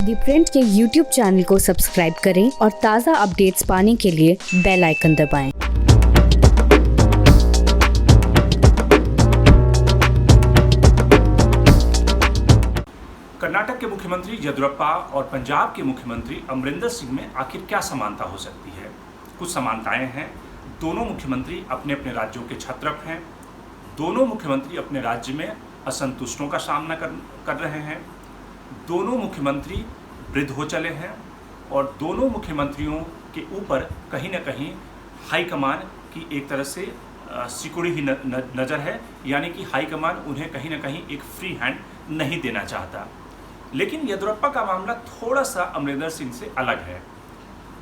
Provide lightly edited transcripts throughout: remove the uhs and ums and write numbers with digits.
दी print के YouTube channel को subscribe करें और ताज़ा अपडेट्स पाने के लिए बेल आइकन दबाएं। कर्नाटक के मुख्यमंत्री येदियुरप्पा और पंजाब के मुख्यमंत्री अमरिंदर सिंह में आखिर क्या समानता हो सकती है? कुछ समानताएं हैं। दोनों मुख्यमंत्री अपने अपने राज्यों के छत्रप हैं। दोनों मुख्यमंत्री अपने राज्य में असंतुष्टों का सामना कर रहे हैं। दोनों मुख्यमंत्री वृद्ध हो चले हैं और दोनों मुख्यमंत्रियों के ऊपर कहीं ना कहीं हाईकमान की एक तरह से सिकुड़ी ही नज़र है, यानी कि हाईकमान उन्हें कहीं ना कहीं एक फ्री हैंड नहीं देना चाहता। लेकिन येदियुरप्पा का मामला थोड़ा सा अमरिंदर सिंह से अलग है।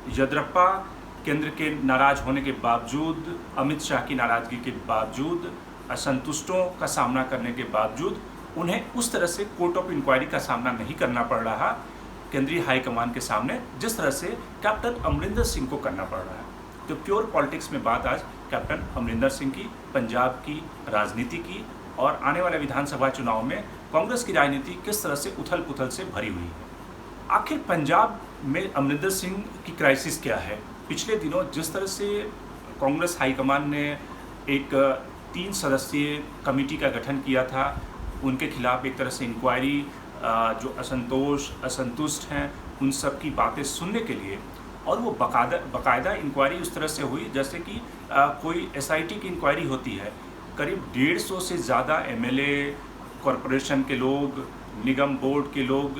येदियुरप्पा केंद्र के नाराज होने के बावजूद, अमित शाह की नाराज़गी के बावजूद, असंतुष्टों का सामना करने के बावजूद उन्हें उस तरह से कोर्ट ऑफ इंक्वायरी का सामना नहीं करना पड़ रहा केंद्रीय हाईकमान के सामने, जिस तरह से कैप्टन अमरिंदर सिंह को करना पड़ रहा है। तो प्योर पॉलिटिक्स में बात आज कैप्टन अमरिंदर सिंह की, पंजाब की राजनीति की और आने वाले विधानसभा चुनाव में कांग्रेस की राजनीति किस तरह से उथल पुथल से भरी हुई है। आखिर पंजाब में अमरिंदर सिंह की क्राइसिस क्या है? पिछले दिनों जिस तरह से कांग्रेस हाईकमान ने एक 3 सदस्यीय कमेटी का गठन किया था, उनके खिलाफ एक तरह से इंक्वायरी, जो असंतुष्ट हैं उन सब की बातें सुनने के लिए, और वो बाकायदा इंक्वायरी उस तरह से हुई जैसे कि कोई एसआईटी की इंक्वायरी होती है। करीब 150 से ज़्यादा एमएलए, कॉरपोरेशन के लोग, निगम बोर्ड के लोग,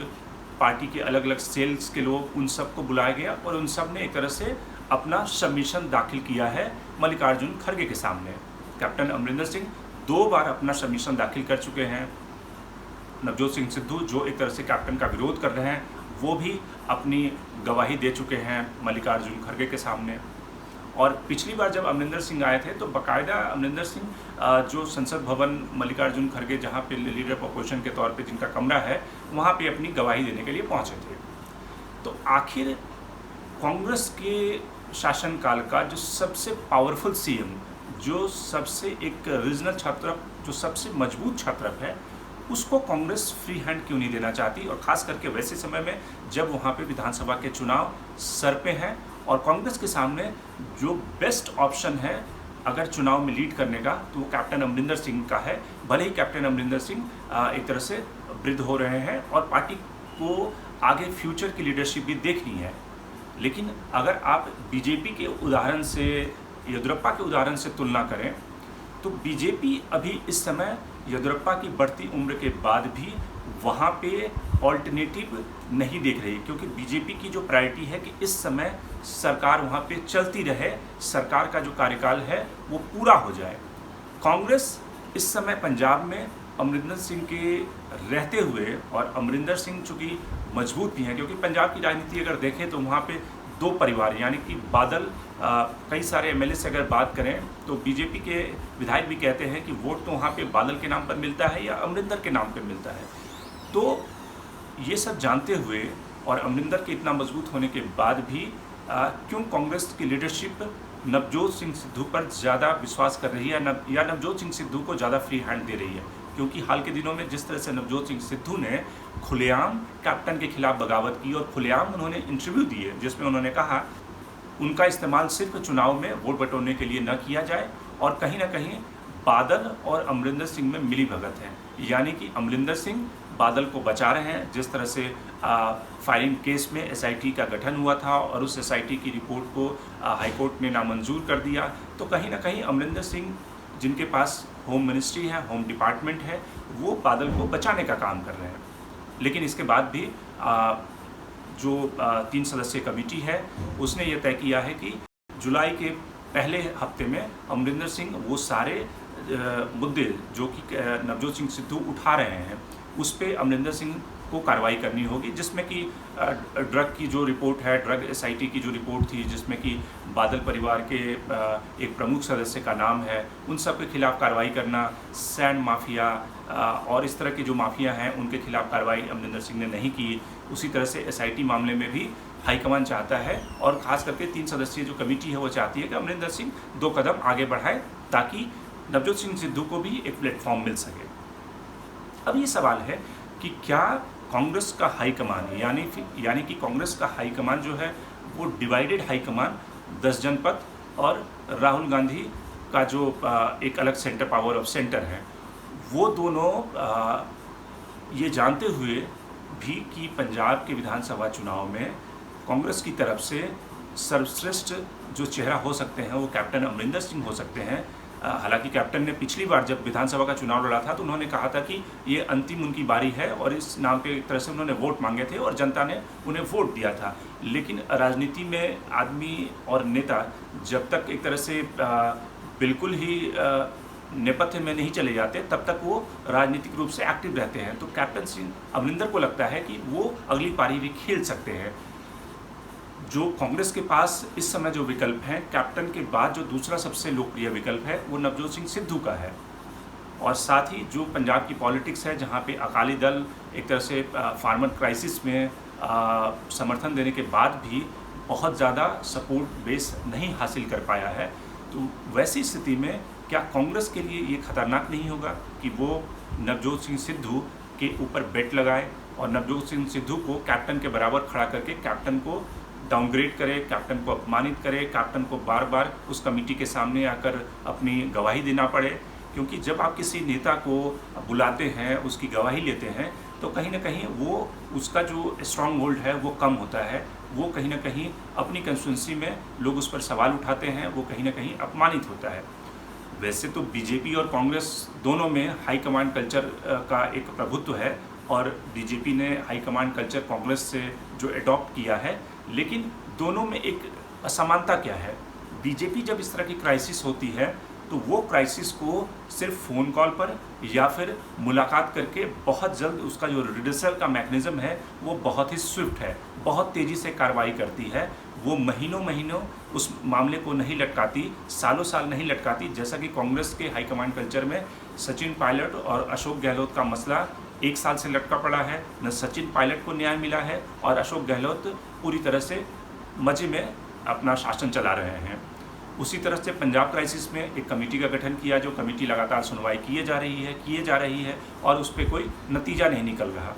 पार्टी के अलग अलग सेल्स के लोग, उन सबको बुलाया गया और उन सब ने एक तरह से अपना सबमिशन दाखिल किया है मल्लिकार्जुन खड़गे के सामने। कैप्टन अमरिंदर सिंह 2 बार अपना सबमिशन दाखिल कर चुके हैं। नवजोत सिंह सिद्धू, जो एक तरह से कैप्टन का विरोध कर रहे हैं, वो भी अपनी गवाही दे चुके हैं मल्लिकार्जुन खड़गे के सामने। और पिछली बार जब अमरिंदर सिंह आए थे तो बाकायदा अमरिंदर सिंह जो संसद भवन मल्लिकार्जुन खड़गे, जहाँ पे लीडर ऑफ अपोजिशन के तौर पे जिनका कमरा है, वहाँ पे अपनी गवाही देने के लिए पहुँचे थे। तो आखिर कांग्रेस के शासनकाल का जो सबसे पावरफुल सीएम, जो सबसे एक रीजनल छत्रप, जो सबसे मजबूत छत्रप है, उसको कांग्रेस फ्री हैंड क्यों नहीं देना चाहती? और ख़ास करके वैसे समय में जब वहाँ पे विधानसभा के चुनाव सर पे हैं और कांग्रेस के सामने जो बेस्ट ऑप्शन है अगर चुनाव में लीड करने का, तो वो कैप्टन अमरिंदर सिंह का है। भले ही कैप्टन अमरिंदर सिंह एक तरह से वृद्ध हो रहे हैं और पार्टी को आगे फ्यूचर की लीडरशिप भी देखनी है, लेकिन अगर आप बीजेपी के उदाहरण से, येदियुरप्पा के उदाहरण से तुलना करें तो बीजेपी अभी इस समय येदियुरप्पा की बढ़ती उम्र के बाद भी वहाँ पे ऑल्टरनेटिव नहीं देख रही, क्योंकि बीजेपी की जो प्रायोरिटी है कि इस समय सरकार वहाँ पे चलती रहे, सरकार का जो कार्यकाल है वो पूरा हो जाए। कांग्रेस इस समय पंजाब में अमरिंदर सिंह के रहते हुए, और अमरिंदर सिंह चूँकि मजबूत भी हैं, क्योंकि पंजाब की राजनीति अगर देखें तो वहाँ पे 2 परिवार, यानी कि बादल, कई सारे एमएलए से अगर बात करें तो बीजेपी के विधायक भी कहते हैं कि वोट तो वहाँ पे बादल के नाम पर मिलता है या अमरिंदर के नाम पर मिलता है। तो ये सब जानते हुए और अमरिंदर के इतना मजबूत होने के बाद भी क्यों कांग्रेस की लीडरशिप नवजोत सिंह सिद्धू पर ज़्यादा विश्वास कर रही है, या नवजोत सिंह सिद्धू को ज़्यादा फ्री हैंड दे रही है? क्योंकि हाल के दिनों में जिस तरह से नवजोत सिंह सिद्धू ने खुलेआम कैप्टन के खिलाफ बगावत की और खुलेआम उन्होंने इंटरव्यू दिए जिसमें उन्होंने कहा उनका इस्तेमाल सिर्फ चुनाव में वोट बटोरने के लिए न किया जाए, और कहीं ना कहीं बादल और अमरिंदर सिंह में मिली भगत है, यानी कि अमरिंदर सिंह बादल को बचा रहे हैं। जिस तरह से फायरिंग केस में एसआईटी का गठन हुआ था और उस एसआईटी की रिपोर्ट को हाईकोर्ट ने नामंजूर कर दिया, तो कहीं ना कहीं अमरिंदर सिंह, जिनके पास होम मिनिस्ट्री है, होम डिपार्टमेंट है, वो बादल को बचाने का काम कर रहे हैं। लेकिन इसके बाद भी जो 3 सदस्यीय कमेटी है उसने ये तय किया है कि जुलाई के पहले हफ्ते में अमरिंदर सिंह वो सारे मुद्दे जो कि नवजोत सिंह सिद्धू उठा रहे हैं उस पर अमरिंदर सिंह को कार्रवाई करनी होगी, जिसमें कि ड्रग की जो रिपोर्ट है, ड्रग एसआईटी की जो रिपोर्ट थी जिसमें कि बादल परिवार के एक प्रमुख सदस्य का नाम है, उन सब के खिलाफ कार्रवाई करना, सैंड माफिया और इस तरह की जो माफिया हैं उनके खिलाफ कार्रवाई अमरिंदर सिंह ने नहीं की। उसी तरह से एसआईटी मामले में भी हाईकमान चाहता है, और ख़ास करके 3 सदस्यीय जो कमेटी है वो चाहती है कि अमरिंदर सिंह 2 कदम आगे बढ़ाए ताकि नवजोत सिंह सिद्धू को भी एक प्लेटफॉर्म मिल सके। अब ये सवाल है कि क्या कांग्रेस का हाईकमान यानी कि कांग्रेस का हाईकमान जो है वो डिवाइडेड हाईकमान 10 जनपद और राहुल गांधी का जो एक अलग सेंटर पावर ऑफ सेंटर है, वो दोनों ये जानते हुए भी कि पंजाब के विधानसभा चुनाव में कांग्रेस की तरफ से सर्वश्रेष्ठ जो चेहरा हो सकते हैं वो कैप्टन अमरिंदर सिंह हो सकते हैं। हालांकि कैप्टन ने पिछली बार जब विधानसभा का चुनाव लड़ा था तो उन्होंने कहा था कि ये अंतिम उनकी बारी है और इस नाम पे एक तरह से उन्होंने वोट मांगे थे और जनता ने उन्हें वोट दिया था। लेकिन राजनीति में आदमी और नेता जब तक एक तरह से बिल्कुल ही नेपथ्य में नहीं चले जाते तब तक वो राजनीतिक रूप से एक्टिव रहते हैं। तो कैप्टन सिंह अमरिंदर को लगता है कि वो अगली पारी भी खेल सकते हैं। जो कांग्रेस के पास इस समय जो विकल्प हैं, कैप्टन के बाद जो दूसरा सबसे लोकप्रिय विकल्प है वो नवजोत सिंह सिद्धू का है। और साथ ही जो पंजाब की पॉलिटिक्स है जहाँ पे अकाली दल एक तरह से फार्मर क्राइसिस में समर्थन देने के बाद भी बहुत ज़्यादा सपोर्ट बेस नहीं हासिल कर पाया है, तो वैसी स्थिति में क्या कांग्रेस के लिए ये खतरनाक नहीं होगा कि वो नवजोत सिंह सिद्धू के ऊपर बेट लगाए और नवजोत सिंह सिद्धू को कैप्टन के बराबर खड़ा करके कैप्टन को डाउनग्रेड करे, कैप्टन को अपमानित करे, कैप्टन को बार बार उस कमेटी के सामने आकर अपनी गवाही देना पड़े। क्योंकि जब आप किसी नेता को बुलाते हैं, उसकी गवाही लेते हैं, तो कहीं ना कहीं वो उसका जो स्ट्रांग होल्ड है वो कम होता है। वो कहीं ना कहीं अपनी कंस्टिट्यूंसी में लोग उस पर सवाल उठाते हैं, वो कहीं ना कहीं अपमानित होता है। वैसे तो बीजेपी और कांग्रेस दोनों में हाई कमांड कल्चर का एक प्रभुत्व है और बीजेपी ने हाई कमांड कल्चर कांग्रेस से जो अडॉप्ट किया है, लेकिन दोनों में एक असमानता क्या है। बीजेपी जब इस तरह की क्राइसिस होती है तो वो क्राइसिस को सिर्फ फ़ोन कॉल पर या फिर मुलाकात करके बहुत जल्द उसका जो रिडर्सल का मैकेनिज़्म है वो बहुत ही स्विफ्ट है, बहुत तेज़ी से कार्रवाई करती है। वो महीनों महीनों उस मामले को नहीं लटकाती, सालों साल नहीं लटकाती। जैसा कि कांग्रेस के हाईकमांड कल्चर में सचिन पायलट और अशोक गहलोत का मसला 1 साल से लटका पड़ा है, न सचिन पायलट को न्याय मिला है और अशोक गहलोत पूरी तरह से मज़े में अपना शासन चला रहे हैं। उसी तरह से पंजाब क्राइसिस में एक कमेटी का गठन किया, जो कमेटी लगातार सुनवाई किए जा रही है और उस पर कोई नतीजा नहीं निकल रहा।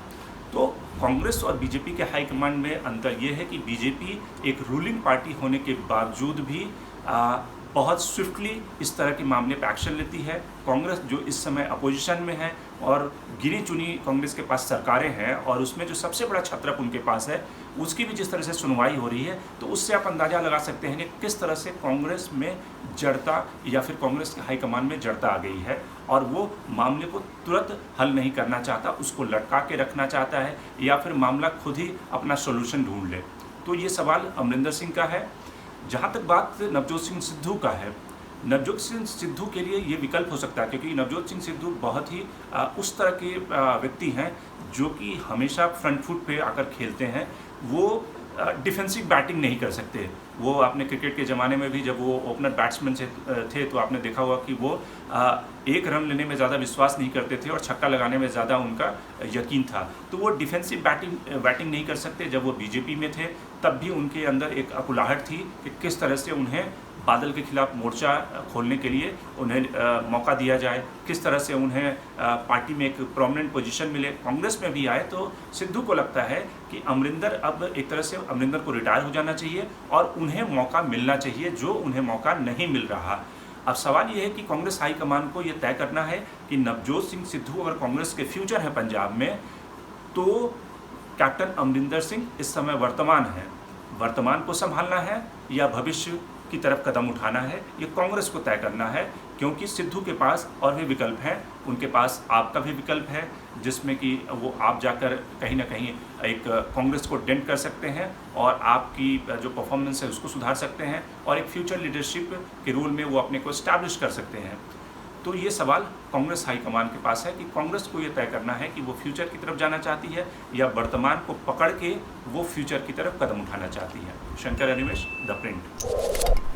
तो कांग्रेस और बीजेपी के हाईकमांड में अंतर ये है कि बीजेपी एक रूलिंग पार्टी होने के बावजूद भी बहुत स्विफ्टली इस तरह के मामले पर एक्शन लेती है। कांग्रेस जो इस समय अपोजिशन में है और गिनी चुनी कांग्रेस के पास सरकारें हैं और उसमें जो सबसे बड़ा छत्रप उनके पास है उसकी भी जिस तरह से सुनवाई हो रही है, तो उससे आप अंदाज़ा लगा सकते हैं कि किस तरह से कांग्रेस में जड़ता या फिर कांग्रेस के हाईकमान में जड़ता आ गई है और वो मामले को तुरंत हल नहीं करना चाहता, उसको लटका के रखना चाहता है या फिर मामला खुद ही अपना सोल्यूशन ढूंढ ले। तो ये सवाल अमरिंदर सिंह का है। जहाँ तक बात नवजोत सिंह सिद्धू का है, नवजोत सिंह सिद्धू के लिए ये विकल्प हो सकता है क्योंकि नवजोत सिंह सिद्धू बहुत ही उस तरह के व्यक्ति हैं जो कि हमेशा फ्रंट फुट पे आकर खेलते हैं। वो डिफेंसिव बैटिंग नहीं कर सकते। वो आपने क्रिकेट के ज़माने में भी जब वो ओपनर बैट्समैन से थे तो आपने देखा होगा कि वो 1 रन लेने में ज़्यादा विश्वास नहीं करते थे और छक्का लगाने में ज़्यादा उनका यकीन था। तो वो डिफेंसिव बैटिंग नहीं कर सकते। जब वो बीजेपी में थे तब भी उनके अंदर एक अकुलाहट थी कि किस तरह से उन्हें बादल के खिलाफ मोर्चा खोलने के लिए उन्हें मौका दिया जाए, किस तरह से उन्हें पार्टी में एक प्रोमिनेंट पोजीशन मिले। कांग्रेस में भी आए तो सिद्धू को लगता है कि अमरिंदर अब एक तरह से अमरिंदर को रिटायर हो जाना चाहिए और उन्हें मौका मिलना चाहिए जो उन्हें मौका नहीं मिल रहा। अब सवाल ये है कि कांग्रेस हाईकमान को ये तय करना है कि नवजोत सिंह सिद्धू अगर कांग्रेस के फ्यूचर है पंजाब में, तो कैप्टन अमरिंदर सिंह इस समय वर्तमान को संभालना है या भविष्य की तरफ कदम उठाना है, ये कांग्रेस को तय करना है। क्योंकि सिद्धू के पास और भी विकल्प हैं, उनके पास आप का भी विकल्प है जिसमें कि वो आप जाकर कहीं ना कहीं एक कांग्रेस को डेंट कर सकते हैं और आपकी जो परफॉर्मेंस है उसको सुधार सकते हैं और एक फ्यूचर लीडरशिप के रोल में वो अपने को इस्टेब्लिश कर सकते हैं। तो ये सवाल कांग्रेस हाईकमान के पास है कि कांग्रेस को ये तय करना है कि वो फ्यूचर की तरफ जाना चाहती है या वर्तमान को पकड़ के वो फ्यूचर की तरफ कदम उठाना चाहती है। Shankar Animesh, the print.